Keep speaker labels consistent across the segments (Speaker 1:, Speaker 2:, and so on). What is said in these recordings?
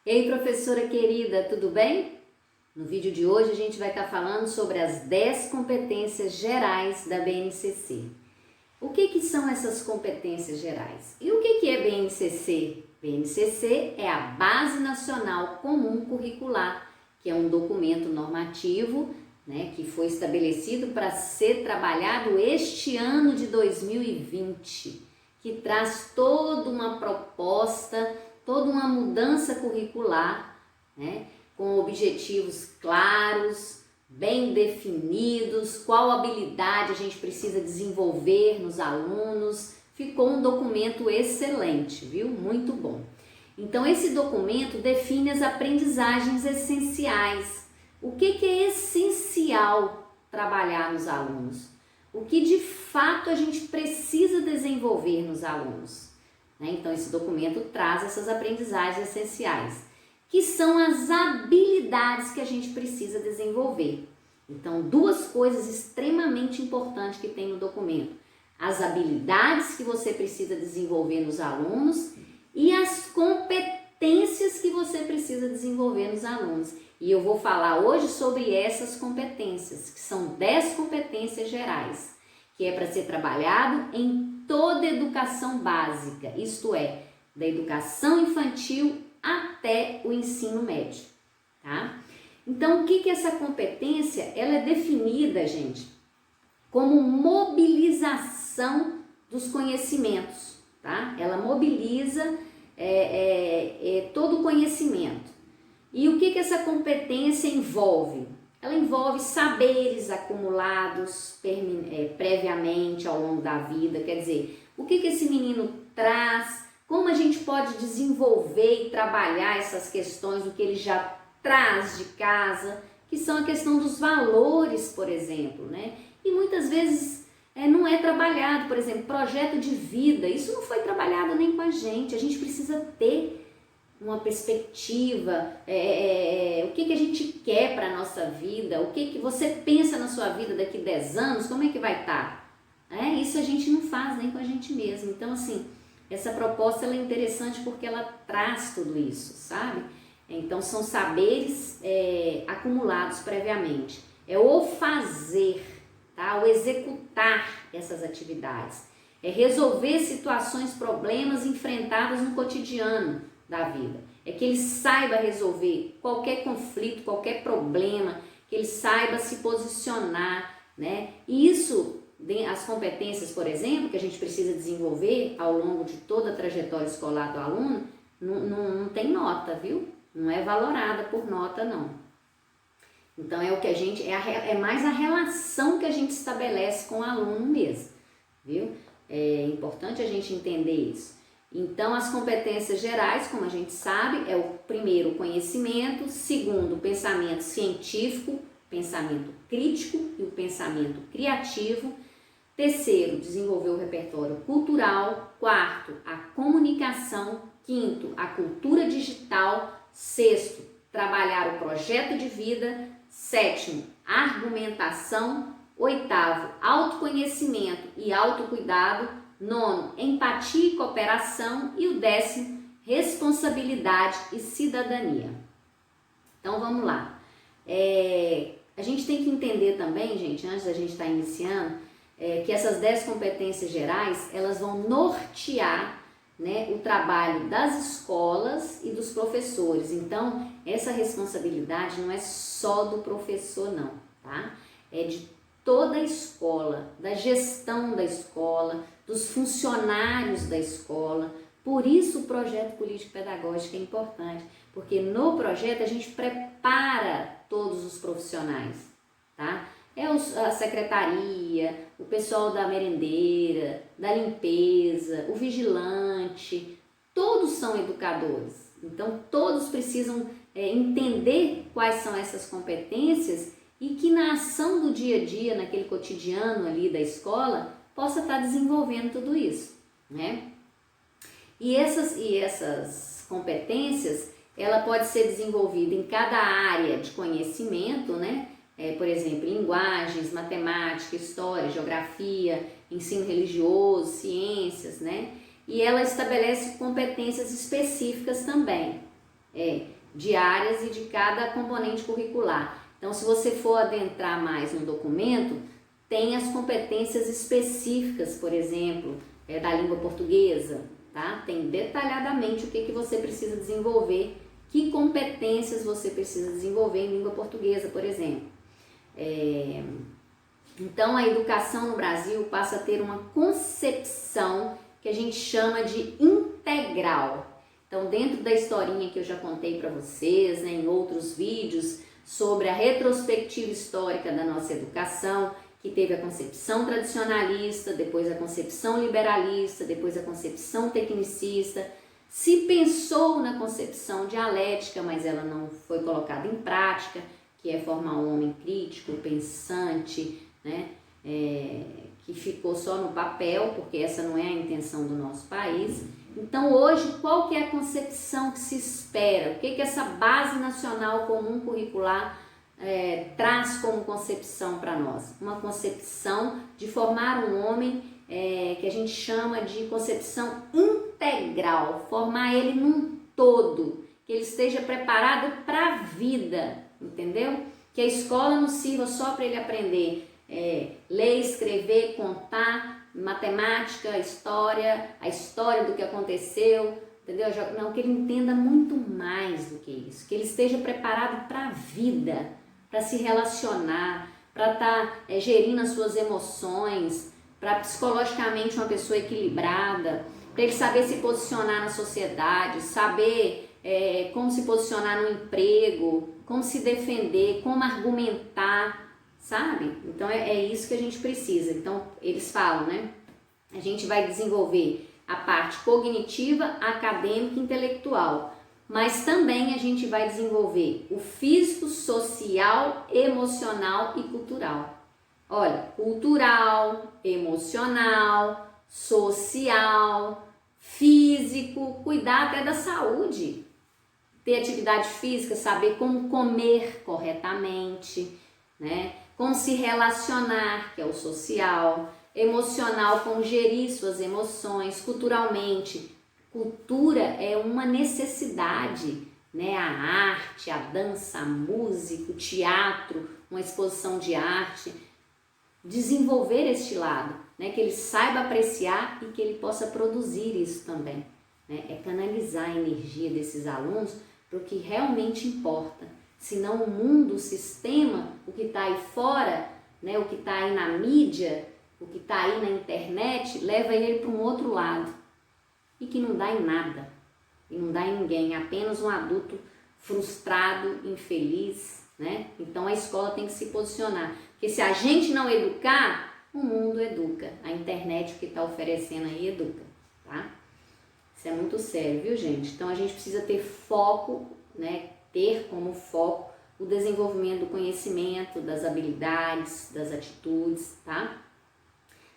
Speaker 1: Ei, professora querida, tudo bem? No vídeo de hoje a gente vai estar falando sobre as 10 competências gerais da BNCC. O que são essas competências gerais? E o que é BNCC? BNCC é a Base Nacional Comum Curricular, que é um documento normativo, que foi estabelecido para ser trabalhado este ano de 2020, que traz toda uma proposta, toda uma mudança curricular, com objetivos claros, bem definidos, qual habilidade a gente precisa desenvolver nos alunos. Ficou um documento excelente, viu? Muito bom. Então, esse documento define as aprendizagens essenciais. O que é essencial trabalhar nos alunos? O que de fato a gente precisa desenvolver nos alunos? Então, esse documento traz essas aprendizagens essenciais, que são as habilidades que a gente precisa desenvolver. Então, duas coisas extremamente importantes que tem no documento: as habilidades que você precisa desenvolver nos alunos e as competências que você precisa desenvolver nos alunos. E eu vou falar hoje sobre essas competências, que são 10 competências gerais, que é para ser trabalhado em toda a educação básica, isto é, da educação infantil até o ensino médio, tá? Então, o que é essa competência? Ela é definida, gente, como mobilização dos conhecimentos, tá? Ela mobiliza todo o conhecimento. E o que essa competência envolve? Ela envolve saberes acumulados previamente ao longo da vida, quer dizer, o que esse menino traz, como a gente pode desenvolver e trabalhar essas questões do que ele já traz de casa, que são a questão dos valores, por exemplo, E muitas vezes não é trabalhado, por exemplo, projeto de vida, isso não foi trabalhado nem com a gente precisa ter uma perspectiva, o que a gente quer para a nossa vida, o que você pensa na sua vida daqui 10 anos, como é que vai estar? Isso a gente não faz nem com a gente mesmo. Então, assim, essa proposta ela é interessante porque ela traz tudo isso, sabe? Então, são saberes acumulados previamente. É o fazer, tá? O executar essas atividades. É resolver situações, problemas enfrentados no cotidiano da vida. É que ele saiba resolver qualquer conflito, qualquer problema, que ele saiba se posicionar, E isso, as competências, por exemplo, que a gente precisa desenvolver ao longo de toda a trajetória escolar do aluno, não tem nota, viu? Não é valorada por nota, não. Então, é o que a gente, é mais a relação que a gente estabelece com o aluno mesmo, viu? É importante a gente entender isso. Então, as competências gerais, como a gente sabe, é o primeiro, o conhecimento, segundo, o pensamento científico, pensamento crítico e o pensamento criativo, terceiro, desenvolver o repertório cultural, quarto, a comunicação, quinto, a cultura digital, sexto, trabalhar o projeto de vida, sétimo, argumentação, oitavo, autoconhecimento e autocuidado, nono, empatia e cooperação e o décimo, responsabilidade e cidadania. Então vamos lá. A gente tem que entender também, gente, antes da gente estar iniciando, que essas 10 competências gerais, elas vão nortear o trabalho das escolas e dos professores. Então, essa responsabilidade não é só do professor, não, tá? É de toda a escola, da gestão da escola, dos funcionários da escola. Por isso o projeto político-pedagógico é importante, porque no projeto a gente prepara todos os profissionais, tá? A secretaria, o pessoal da merendeira, da limpeza, o vigilante, todos são educadores. Então todos precisam entender quais são essas competências e que na ação do dia a dia, naquele cotidiano ali da escola, possa estar desenvolvendo tudo isso, E essas competências, ela pode ser desenvolvida em cada área de conhecimento, Por exemplo, linguagens, matemática, história, geografia, ensino religioso, ciências, E ela estabelece competências específicas também. de áreas e de cada componente curricular. Então, se você for adentrar mais no documento, tem as competências específicas, por exemplo, da língua portuguesa, tá? Tem detalhadamente o que você precisa desenvolver, que competências você precisa desenvolver em língua portuguesa, por exemplo. Então, a educação no Brasil passa a ter uma concepção que a gente chama de integral. Então, dentro da historinha que eu já contei para vocês, né, em outros vídeos, sobre a retrospectiva histórica da nossa educação, que teve a concepção tradicionalista, depois a concepção liberalista, depois a concepção tecnicista. Se pensou na concepção dialética, mas ela não foi colocada em prática, que é formar um homem crítico, pensante, né? Que ficou só no papel, porque essa não é a intenção do nosso país. Então, hoje, qual que é a concepção que se espera? O que essa Base Nacional Comum Curricular traz como concepção para nós? Uma concepção de formar um homem que a gente chama de concepção integral, formar ele num todo, que ele esteja preparado para a vida, entendeu? Que a escola não sirva só para ele aprender ler, escrever, contar, matemática, a história do que aconteceu, entendeu? Não, que ele entenda muito mais do que isso, que ele esteja preparado para a vida, para se relacionar, para estar gerindo as suas emoções, para psicologicamente uma pessoa equilibrada, para ele saber se posicionar na sociedade, saber como se posicionar no emprego, como se defender, como argumentar, sabe? Então é isso que a gente precisa. Então eles falam, né? A gente vai desenvolver a parte cognitiva, acadêmica e intelectual, mas também a gente vai desenvolver o físico, social, emocional e cultural. Olha, cultural, emocional, social, físico, cuidar até da saúde, ter atividade física, saber como comer corretamente, né? Como se relacionar, que é o social, emocional, como gerir suas emoções, culturalmente. Cultura é uma necessidade, né? A arte, a dança, a música, o teatro, uma exposição de arte. Desenvolver este lado, né? Que ele saiba apreciar e que ele possa produzir isso também, né? É canalizar a energia desses alunos para o que realmente importa. Senão o mundo, o sistema, o que está aí fora, né? O que está aí na mídia, o que está aí na internet, leva ele para um outro lado e que não dá em nada, e não dá em ninguém, apenas um adulto frustrado, infeliz, né? Então a escola tem que se posicionar, porque se a gente não educar, o mundo educa, a internet, o que está oferecendo aí, educa, tá? Isso é muito sério, viu, gente? Então a gente precisa ter foco, né? Ter como foco o desenvolvimento do conhecimento, das habilidades, das atitudes, tá?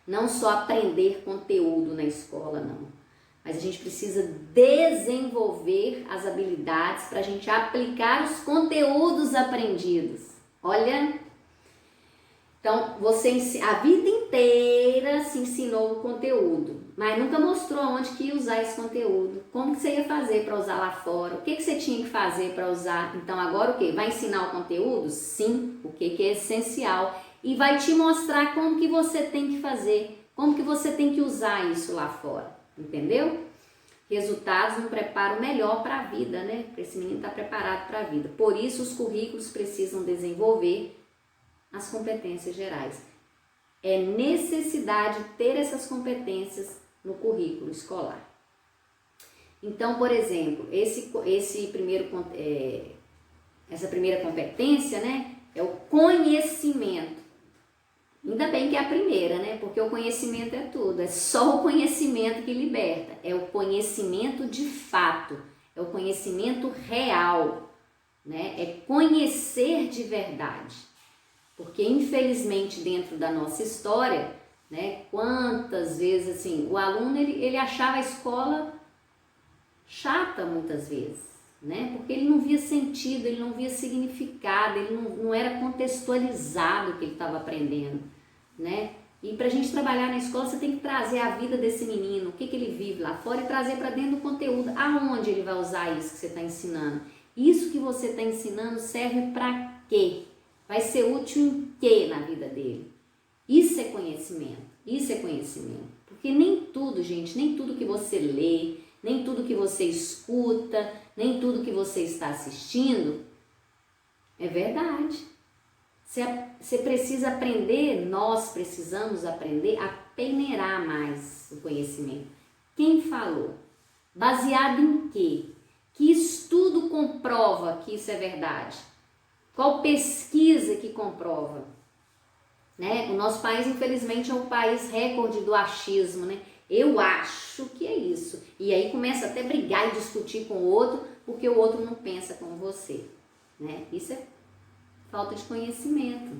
Speaker 1: Não só aprender conteúdo na escola, não. Mas a gente precisa desenvolver as habilidades para a gente aplicar os conteúdos aprendidos. Olha, então você a vida inteira se ensinou o conteúdo, mas nunca mostrou onde que ia usar esse conteúdo, como que você ia fazer para usar lá fora, o que você tinha que fazer para usar. Então agora o que? Vai ensinar o conteúdo? Sim, o que é essencial, e vai te mostrar como que você tem que fazer, como que você tem que usar isso lá fora, entendeu? Resultados no preparo melhor para a vida, né? Para esse menino estar preparado para a vida. Por isso os currículos precisam desenvolver as competências gerais. É necessidade ter essas competências no currículo escolar. Então, por exemplo, essa primeira competência, né, é o conhecimento. Ainda bem que é a primeira, né? Porque o conhecimento é tudo, é só o conhecimento que liberta, é o conhecimento de fato, é o conhecimento real, né? É conhecer de verdade. Porque infelizmente dentro da nossa história, né, quantas vezes assim, o aluno ele achava a escola chata muitas vezes, né? Porque ele não via sentido, ele não via significado, ele não era contextualizado o que ele estava aprendendo, né? E para a gente trabalhar na escola, você tem que trazer a vida desse menino, o que ele vive lá fora, e trazer para dentro do conteúdo, aonde ele vai usar isso que você está ensinando. Isso que você está ensinando serve para quê? Vai ser útil em quê na vida dele? Isso é conhecimento, isso é conhecimento. Porque nem tudo, gente, nem tudo que você lê, nem tudo que você escuta, nem tudo que você está assistindo é verdade. Você precisa aprender, nós precisamos aprender a peneirar mais o conhecimento. Quem falou? Baseado em quê? Que estudo comprova que isso é verdade? Qual pesquisa que comprova? Né? O nosso país, infelizmente, é um país recorde do achismo, né? Eu acho que é isso. E aí começa até a brigar e discutir com o outro, porque o outro não pensa como você, né? Isso é falta de conhecimento.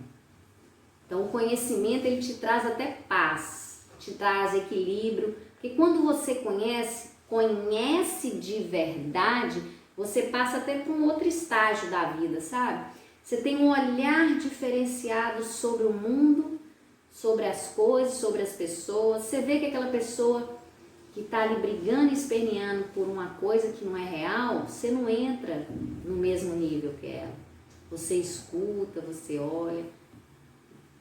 Speaker 1: Então, o conhecimento, ele te traz até paz, te traz equilíbrio, porque quando você conhece de verdade, você passa até para um outro estágio da vida, sabe? Você tem um olhar diferenciado sobre o mundo, sobre as coisas, sobre as pessoas. Você vê que aquela pessoa que está ali brigando e esperneando por uma coisa que não é real, você não entra no mesmo nível que ela. Você escuta, você olha,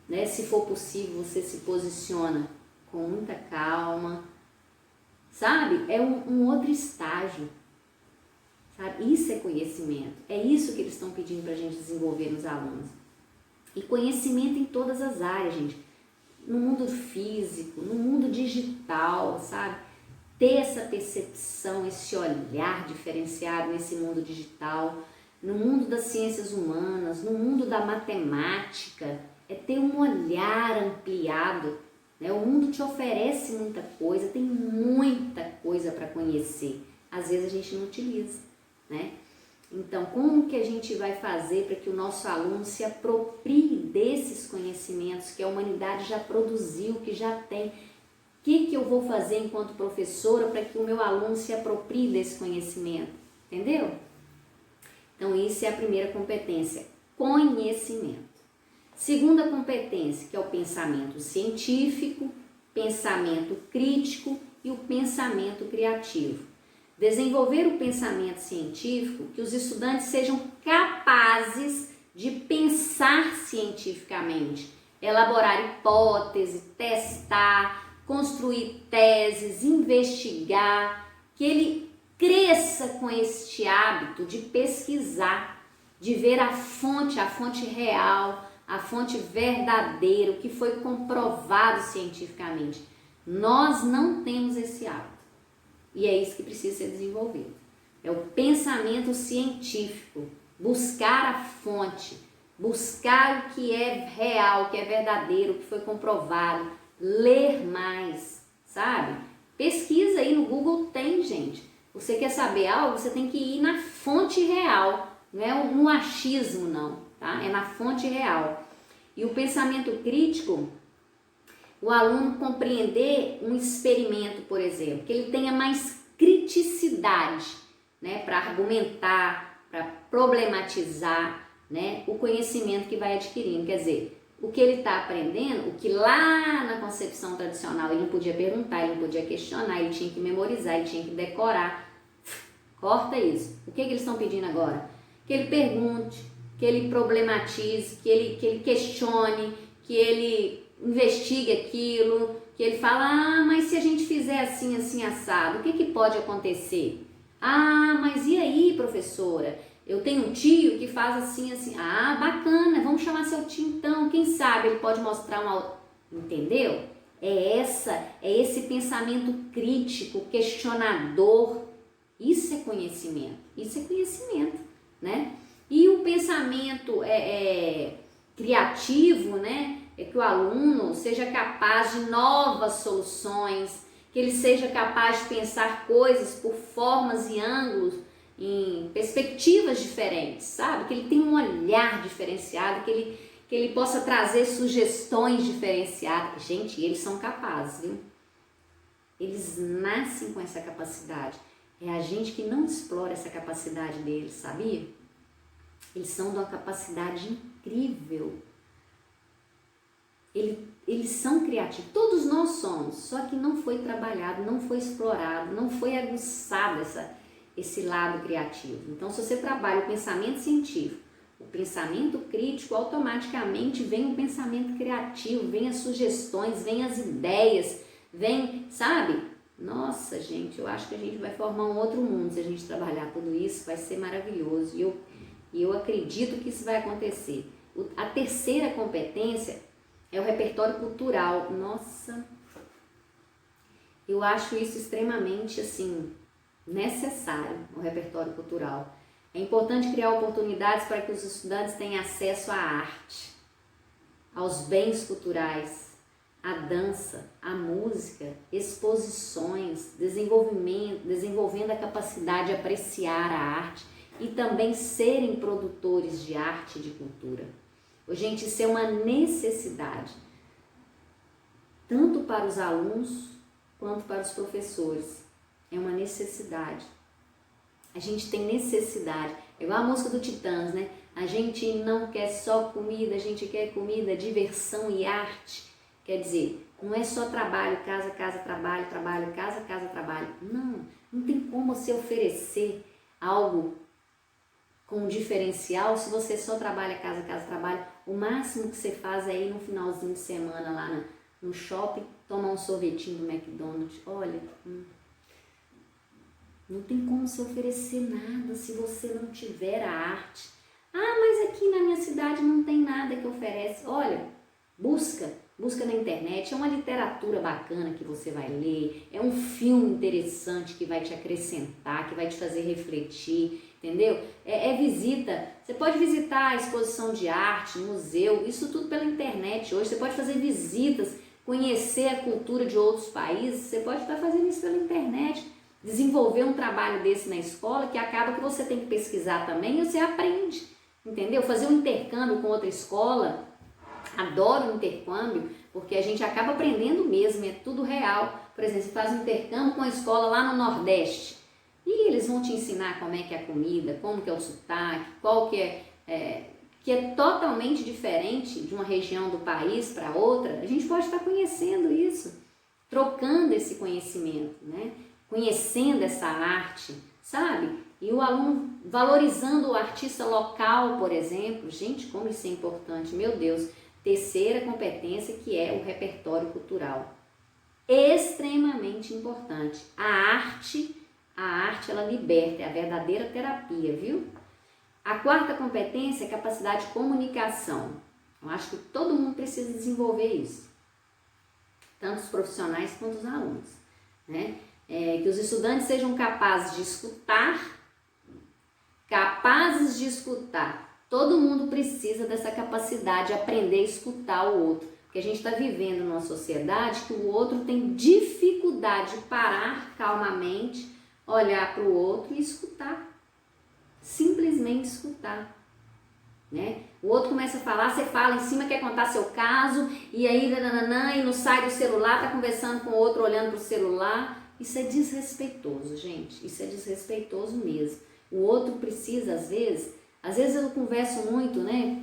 Speaker 1: né? Se for possível, você se posiciona com muita calma, sabe? É um outro estágio, sabe? Isso é conhecimento, é isso que eles estão pedindo para a gente desenvolver nos alunos. E conhecimento em todas as áreas, gente. No mundo físico, no mundo digital, sabe? Ter essa percepção, esse olhar diferenciado nesse mundo digital, no mundo das ciências humanas, no mundo da matemática, é ter um olhar ampliado, né? O mundo te oferece muita coisa, tem muita coisa para conhecer. Às vezes a gente não utiliza, né? Então, como que a gente vai fazer para que o nosso aluno se aproprie desses conhecimentos que a humanidade já produziu, que já tem? O que eu vou fazer enquanto professora para que o meu aluno se aproprie desse conhecimento? Entendeu? Então, isso é a primeira competência, conhecimento. Segunda competência, que é o pensamento científico, pensamento crítico e o pensamento criativo. Desenvolver o pensamento científico, que os estudantes sejam capazes de pensar cientificamente, elaborar hipóteses, testar, construir teses, investigar, que ele cresça com este hábito de pesquisar, de ver a fonte real, a fonte verdadeira, o que foi comprovado cientificamente. Nós não temos esse hábito. E é isso que precisa ser desenvolvido. É o pensamento científico, buscar a fonte, buscar o que é real, o que é verdadeiro, o que foi comprovado, ler mais, sabe? Pesquisa aí no Google, tem, gente. Você quer saber algo, você tem que ir na fonte real, não é no achismo não, tá? É na fonte real. E o pensamento crítico, o aluno compreender um experimento, por exemplo, que ele tenha mais criticidade, né, para argumentar, para problematizar, né, o conhecimento que vai adquirindo. Quer dizer, o que ele está aprendendo, o que lá na concepção tradicional ele não podia perguntar, ele não podia questionar, ele tinha que memorizar, ele tinha que decorar. Corta isso. O que eles estão pedindo agora? Que ele pergunte, que ele problematize, que ele questione, que ele investigue aquilo, que ele fala, mas se a gente fizer assim, assim, assado, o que pode acontecer? Mas e aí, professora? Eu tenho um tio que faz assim, assim. Bacana, vamos chamar seu tio então, quem sabe ele pode mostrar uma... Entendeu? É esse pensamento crítico, questionador. Isso é conhecimento, né? E o pensamento criativo, né? É que o aluno seja capaz de novas soluções, que ele seja capaz de pensar coisas por formas e ângulos, em perspectivas diferentes, sabe? Que ele tenha um olhar diferenciado, que ele possa trazer sugestões diferenciadas. Gente, eles são capazes, viu? Eles nascem com essa capacidade. É a gente que não explora essa capacidade deles, sabia? Eles são de uma capacidade incrível. Eles são criativos, todos nós somos, só que não foi trabalhado, não foi explorado, não foi aguçado esse lado criativo. Então, se você trabalha o pensamento científico, o pensamento crítico, automaticamente vem o pensamento criativo, vem as sugestões, vem as ideias, vem, sabe? Nossa, gente, eu acho que a gente vai formar um outro mundo se a gente trabalhar tudo isso, vai ser maravilhoso. E eu acredito que isso vai acontecer. A terceira competência é o repertório cultural. Nossa, eu acho isso extremamente, assim, necessário, o repertório cultural. É importante criar oportunidades para que os estudantes tenham acesso à arte, aos bens culturais, à dança, à música, exposições, desenvolvendo a capacidade de apreciar a arte e também serem produtores de arte e de cultura. Gente, isso é uma necessidade, tanto para os alunos quanto para os professores. É uma necessidade. A gente tem necessidade. É igual a música do Titãs, né? A gente não quer só comida, a gente quer comida, diversão e arte. Quer dizer, não é só trabalho, casa, casa, trabalho, trabalho, casa, casa, trabalho. Não tem como você oferecer algo com um diferencial se você só trabalha casa, casa, trabalho. O máximo que você faz é ir no finalzinho de semana lá no shopping, tomar um sorvetinho do McDonald's. Olha, não tem como se oferecer nada se você não tiver a arte. Ah, mas aqui na minha cidade não tem nada que oferece. Olha, busca na internet, é uma literatura bacana que você vai ler, é um filme interessante que vai te acrescentar, que vai te fazer refletir, entendeu? Visita, você pode visitar a exposição de arte, museu, isso tudo pela internet hoje, você pode fazer visitas, conhecer a cultura de outros países, você pode estar fazendo isso pela internet, desenvolver um trabalho desse na escola, que acaba que você tem que pesquisar também e você aprende, entendeu? Fazer um intercâmbio com outra escola. Adoro o intercâmbio, porque a gente acaba aprendendo mesmo, é tudo real. Por exemplo, você faz um intercâmbio com a escola lá no Nordeste e eles vão te ensinar como é que é a comida, como que é o sotaque, qual que é totalmente diferente de uma região do país para outra. A gente pode estar conhecendo isso, trocando esse conhecimento, né? Conhecendo essa arte, sabe? E o aluno valorizando o artista local, por exemplo. Gente, como isso é importante, meu Deus. Terceira competência, que é o repertório cultural. Extremamente importante. A arte ela liberta, é a verdadeira terapia, viu? A quarta competência é a capacidade de comunicação. Eu acho que todo mundo precisa desenvolver isso. Tanto os profissionais quanto os alunos, né? Que os estudantes sejam capazes de escutar. Todo mundo precisa dessa capacidade de aprender a escutar o outro, porque a gente está vivendo numa sociedade que o outro tem dificuldade de parar calmamente, olhar para o outro e escutar, simplesmente escutar, né? O outro começa a falar, você fala em cima, quer contar seu caso, e aí e não sai do celular, tá conversando com o outro, olhando para o celular. Isso é desrespeitoso, gente, isso é desrespeitoso mesmo. O outro precisa, às vezes eu converso muito, né,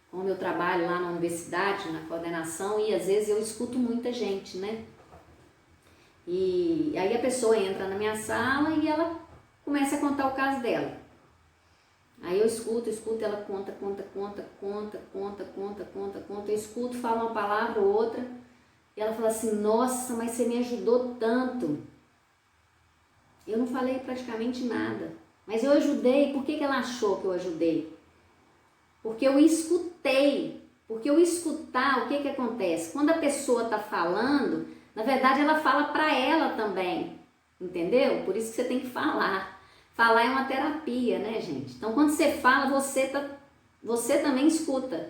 Speaker 1: com o meu trabalho lá na universidade, na coordenação, e às vezes eu escuto muita gente, né, e aí a pessoa entra na minha sala e ela começa a contar o caso dela. Aí eu escuto, ela conta, eu escuto, fala uma palavra ou outra, e ela fala assim, nossa, mas você me ajudou tanto. Eu não falei praticamente nada. Mas eu ajudei. Por que ela achou que eu ajudei? Porque eu escutei. Porque eu escutar, o que acontece? Quando a pessoa está falando, na verdade ela fala para ela também. Entendeu? Por isso que você tem que falar. Falar é uma terapia, né, gente? Então quando você fala, você também escuta.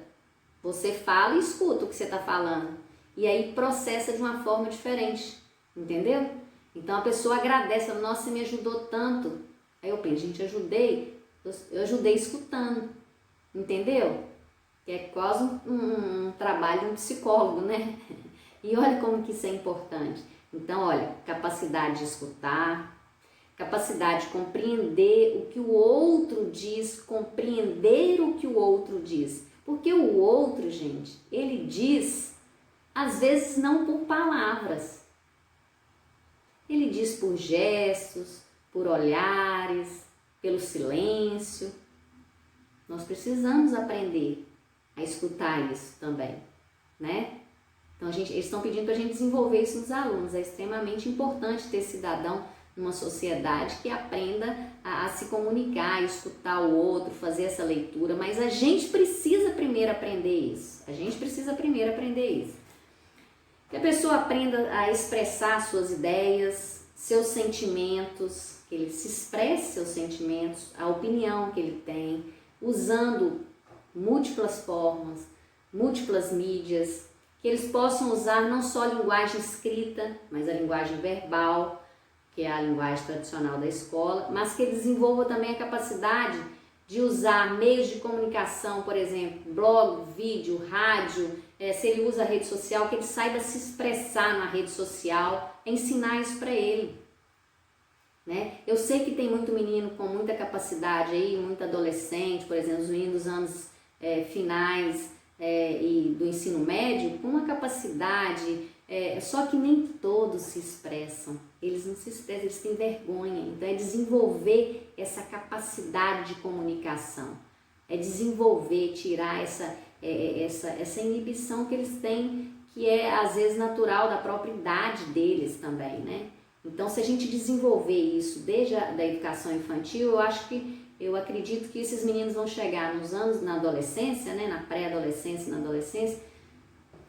Speaker 1: Você fala e escuta o que você está falando. E aí processa de uma forma diferente. Entendeu? Então a pessoa agradece, fala, nossa, você me ajudou tanto. Aí eu penso, gente, eu ajudei escutando, entendeu? Que é quase um trabalho de um psicólogo, né? E olha como que isso é importante. Então, olha, capacidade de escutar, capacidade de compreender o que o outro diz, compreender o que o outro diz. Porque o outro, gente, ele diz, às vezes não por palavras. Ele diz por gestos, por olhares, pelo silêncio. Nós precisamos aprender a escutar isso também, né? Então eles estão pedindo para a gente desenvolver isso nos alunos. É extremamente importante ter cidadão numa sociedade que aprenda a se comunicar, a escutar o outro, fazer essa leitura, mas a gente precisa primeiro aprender isso. Que a pessoa aprenda a expressar suas ideias, seus sentimentos, que ele se expresse seus sentimentos, a opinião que ele tem, usando múltiplas formas, múltiplas mídias, que eles possam usar não só a linguagem escrita, mas a linguagem verbal, que é a linguagem tradicional da escola, mas que ele desenvolva também a capacidade de usar meios de comunicação, por exemplo, blog, vídeo, rádio, se ele usa a rede social, que ele saiba se expressar na rede social, ensinar isso para ele. Né? Eu sei que tem muito menino com muita capacidade aí, muito adolescente, por exemplo, os meninos dos anos finais e do ensino médio, com uma capacidade, só que nem todos se expressam, eles não se expressam, eles têm vergonha. Então é desenvolver essa capacidade de comunicação, é desenvolver, tirar essa inibição que eles têm, que é às vezes natural da própria idade deles também, né? Então, se a gente desenvolver isso desde a da educação infantil, eu acredito que esses meninos vão chegar na adolescência, né, na pré-adolescência e na adolescência,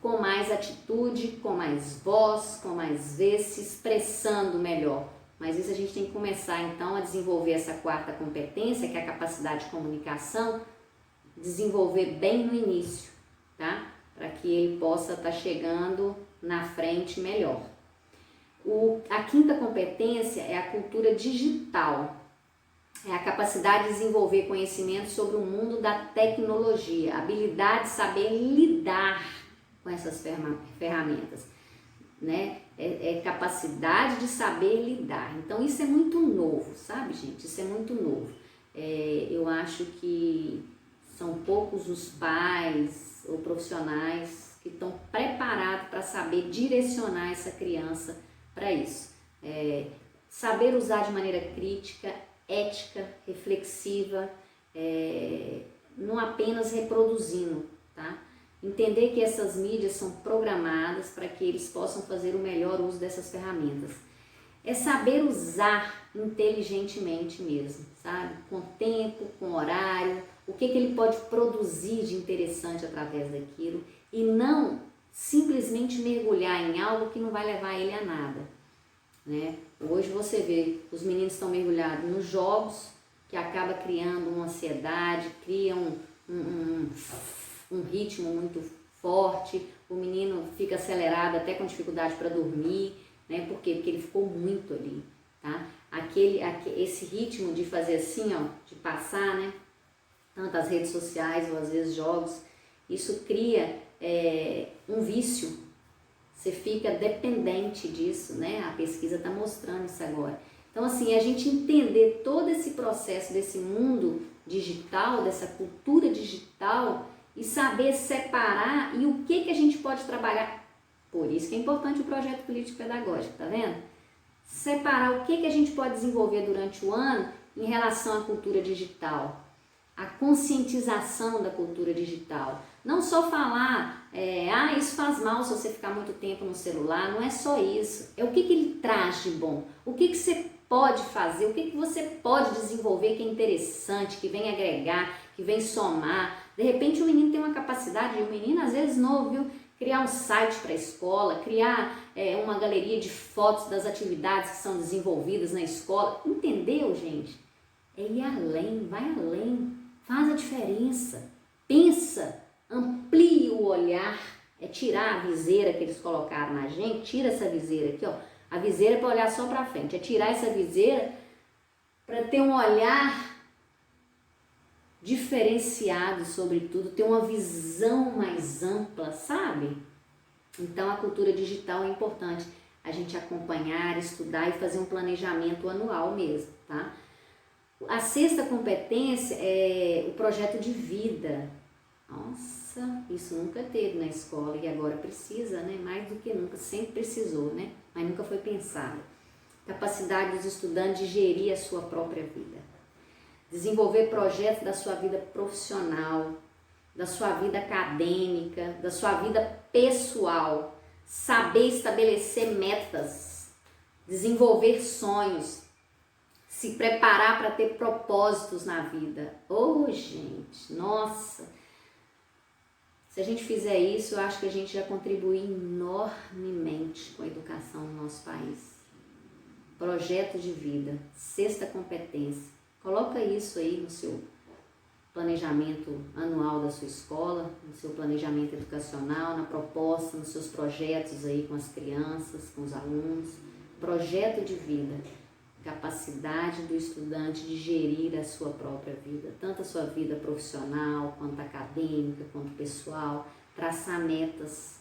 Speaker 1: com mais atitude, com mais voz, com mais vez, se expressando melhor. Mas isso a gente tem que começar, então, a desenvolver essa quarta competência, que é a capacidade de comunicação, desenvolver bem no início, tá? Para que ele possa estar chegando na frente melhor. A quinta competência é a cultura digital, é a capacidade de desenvolver conhecimento sobre o mundo da tecnologia, a habilidade de saber lidar com essas ferramentas, né? É capacidade de saber lidar. Então isso é muito novo, sabe, gente? Isso é muito novo. Eu acho que são poucos os pais ou profissionais que estão preparados para saber direcionar essa criança para isso. Saber usar de maneira crítica, ética, reflexiva, não apenas reproduzindo, tá? Entender que essas mídias são programadas para que eles possam fazer o melhor uso dessas ferramentas. É saber usar inteligentemente mesmo, sabe? Com tempo, com horário, o que ele pode produzir de interessante através daquilo e não simplesmente mergulhar em algo que não vai levar ele a nada, né? Hoje você vê, os meninos estão mergulhados nos jogos, que acaba criando uma ansiedade, cria um ritmo muito forte, o menino fica acelerado até com dificuldade para dormir, né? Por quê? Porque ele ficou muito ali, tá? Esse ritmo de fazer assim, ó, de passar, né? Tanto as redes sociais ou às vezes jogos, isso cria um vício. Você fica dependente disso, né? A pesquisa está mostrando isso agora. Então, assim, a gente entender todo esse processo desse mundo digital, dessa cultura digital e saber separar e o que a gente pode trabalhar. Por isso que é importante o projeto político-pedagógico, tá vendo? Separar o que a gente pode desenvolver durante o ano em relação à cultura digital. A conscientização da cultura digital. Não só falar, isso faz mal se você ficar muito tempo no celular, não é só isso. É o que ele traz de bom, o que você pode fazer, o que você pode desenvolver que é interessante, que vem agregar, que vem somar. De repente o menino tem uma capacidade, e o menino às vezes novo, viu? Criar um site para a escola, criar uma galeria de fotos das atividades que são desenvolvidas na escola. Entendeu, gente? É ir além, vai além. Faz a diferença, pensa, amplie o olhar, tirar a viseira que eles colocaram na gente, tira essa viseira aqui, ó. A viseira é para olhar só para frente, é tirar essa viseira para ter um olhar diferenciado sobre tudo, ter uma visão mais ampla, sabe? Então a cultura digital é importante a gente acompanhar, estudar e fazer um planejamento anual mesmo, tá? A sexta competência é o projeto de vida. Nossa, isso nunca teve na escola e agora precisa, né? Mais do que nunca, sempre precisou, né? Mas nunca foi pensado. capacidade dos estudantes de gerir a sua própria vida, desenvolver projetos da sua vida profissional, da sua vida acadêmica, da sua vida pessoal, saber estabelecer metas, desenvolver sonhos, se preparar para ter propósitos na vida. Oh, gente, nossa! Se a gente fizer isso, eu acho que a gente já contribui enormemente com a educação no nosso país. Projeto de vida, sexta competência. Coloca isso aí no seu planejamento anual da sua escola, no seu planejamento educacional, na proposta, nos seus projetos aí com as crianças, com os alunos. Projeto de vida, capacidade do estudante de gerir a sua própria vida, tanto a sua vida profissional, quanto acadêmica, quanto pessoal, traçar metas.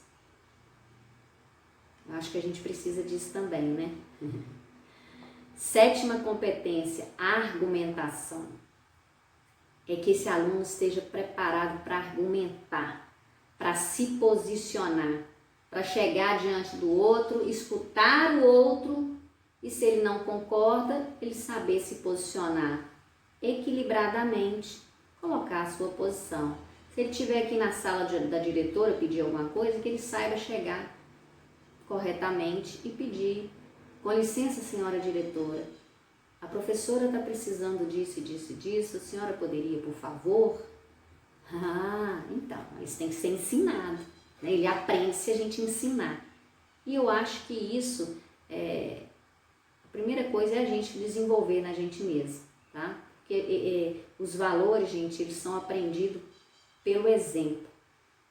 Speaker 1: Eu acho que a gente precisa disso também, né? Sétima competência, argumentação. É que esse aluno esteja preparado para argumentar, para se posicionar, para chegar diante do outro, escutar o outro e, se ele não concorda, ele saber se posicionar equilibradamente, colocar a sua posição. Se ele estiver aqui na sala da diretora pedir alguma coisa, que ele saiba chegar corretamente e pedir: com licença, senhora diretora, a professora está precisando disso e disso e disso, a senhora poderia, por favor? Ah, então, isso tem que ser ensinado, né? Ele aprende se a gente ensinar. E eu acho que isso, a primeira coisa é a gente desenvolver na gente mesmo, tá? Porque os valores, gente, eles são aprendidos pelo exemplo.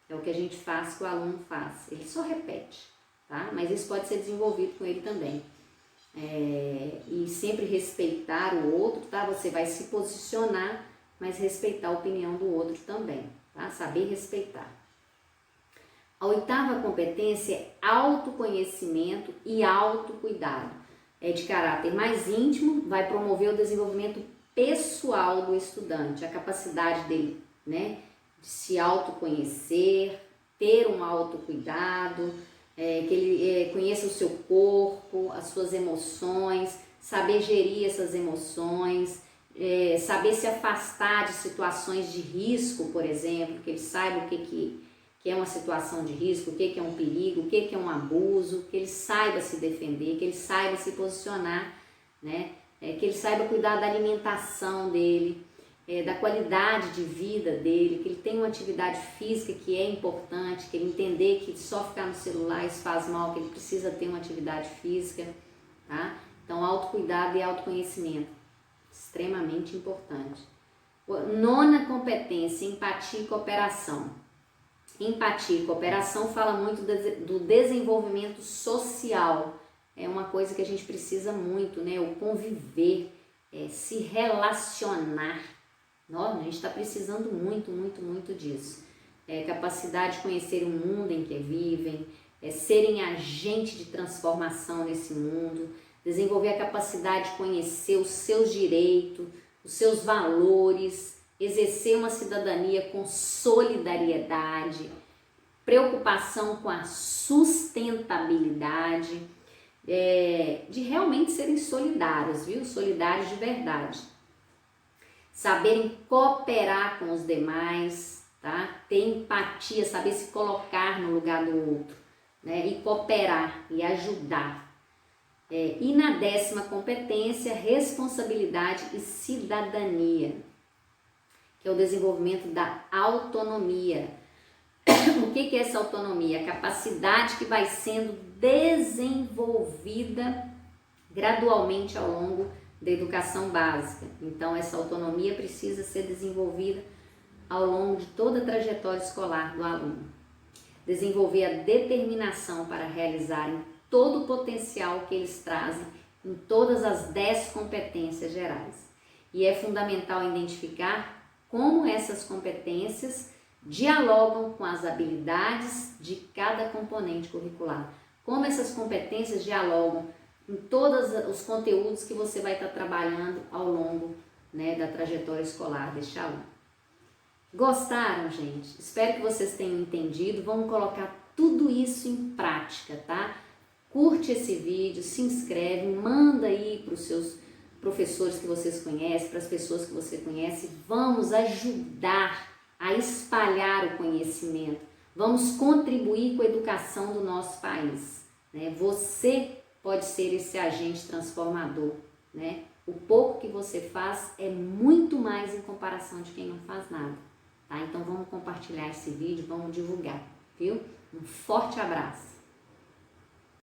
Speaker 1: É o que a gente faz, que o aluno faz. Ele só repete, tá? Mas isso pode ser desenvolvido com ele também. E sempre respeitar o outro, tá? Você vai se posicionar, mas respeitar a opinião do outro também, tá? Saber respeitar. A oitava competência é autoconhecimento e autocuidado. É de caráter mais íntimo, vai promover o desenvolvimento pessoal do estudante, a capacidade dele, né, de se autoconhecer, ter um autocuidado, que ele conheça o seu corpo, as suas emoções, saber gerir essas emoções, saber se afastar de situações de risco, por exemplo, que ele saiba o que é uma situação de risco, o que é um perigo, o que é um abuso, que ele saiba se defender, que ele saiba se posicionar, né? Que ele saiba cuidar da alimentação dele, da qualidade de vida dele, que ele tenha uma atividade física que é importante, que ele entender que só ficar no celular isso faz mal, que ele precisa ter uma atividade física, tá? Então, autocuidado e autoconhecimento, extremamente importante. Nona competência, empatia e cooperação. Empatia e cooperação fala muito do desenvolvimento social, é uma coisa que a gente precisa muito, né? O conviver, se relacionar. A gente está precisando muito, muito, muito disso. Capacidade de conhecer o mundo em que vivem, serem agente de transformação nesse mundo, desenvolver a capacidade de conhecer os seus direitos, os seus valores, exercer uma cidadania com solidariedade, preocupação com a sustentabilidade, de realmente serem solidários, viu? Solidários de verdade. Saberem cooperar com os demais, tá? Ter empatia, saber se colocar no lugar do outro, né? E cooperar e ajudar. E na décima competência, responsabilidade e cidadania, que é o desenvolvimento da autonomia. O que é essa autonomia? A capacidade que vai sendo desenvolvida gradualmente ao longo da educação básica. Então, essa autonomia precisa ser desenvolvida ao longo de toda a trajetória escolar do aluno. Desenvolver a determinação para realizarem todo o potencial que eles trazem em todas as 10 competências gerais. E é fundamental identificar como essas competências dialogam com as habilidades de cada componente curricular. Como essas competências dialogam em todos os conteúdos que você vai estar trabalhando ao longo, né, da trajetória escolar deste aluno. Gostaram, gente? Espero que vocês tenham entendido. Vamos colocar tudo isso em prática, tá? curte esse vídeo, se inscreve, manda aí para os seus professores que vocês conhecem, para as pessoas que você conhece. Vamos ajudar a espalhar o conhecimento. Vamos contribuir com a educação do nosso país, né? Você pode ser esse agente transformador, né? O pouco que você faz é muito mais em comparação de quem não faz nada, tá? Então vamos compartilhar esse vídeo, vamos divulgar, viu? Um forte abraço!